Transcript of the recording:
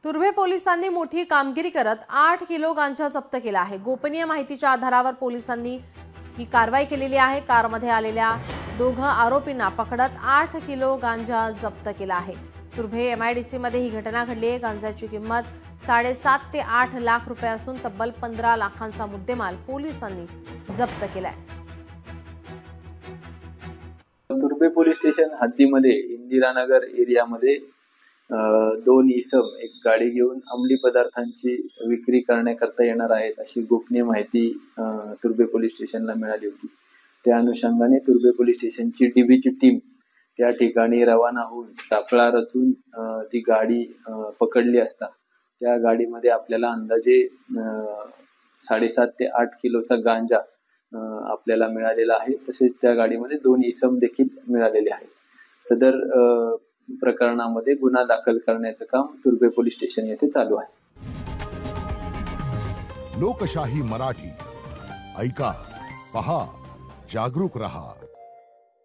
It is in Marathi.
तुर्भे पोलिसांनी मोठी कामगिरी करत 8 किलो गांजा जप्त केला आहे। गोपनीय माहितीच्या आधारावर पोलिसांनी ही कारवाई केलेली आहे। कारमध्ये आलेल्या दोघं आरोपींना पकडत 8 किलो गांजा जप्त केला आहे। तुर्भे MIDC मध्ये ही घटना घडली आहे। गांजाची किंमत 7.5 ते 8 लाख रुपये असून तब्बल 15 लाखांचा मुद्देमाल पोलिसांनी जप्त केलाय। तुर्भे पोलीस स्टेशन हद्दीमध्ये इंदिरानगर एरियामध्ये दोन इसम एक गाडी घेऊन अंमली पदार्थांची विक्री करण्याकरता येणार आहेत अशी गोपनीय माहिती तुर्भे पोलीस स्टेशनला मिळाली होती। त्या अनुषंगाने तुर्भे पोलीस स्टेशनची डीबीची टीम त्या ठिकाणी रवाना होऊन सापळा रचून ती गाडी पकडली असता त्या गाडीमध्ये आपल्याला अंदाजे 7.5 ते 8 किलोचा गांजा आपल्याला मिळालेला आहे। तसेच त्या गाडीमध्ये दोन इसम देखील मिळालेले आहेत। सदर प्रकरणामध्ये गुन्हा दाखल करण्याचं काम तुर्भे पोलीस स्टेशन येथे चालू आहे। लोकशाही मराठी ऐका, पहा, जागरूक रहा।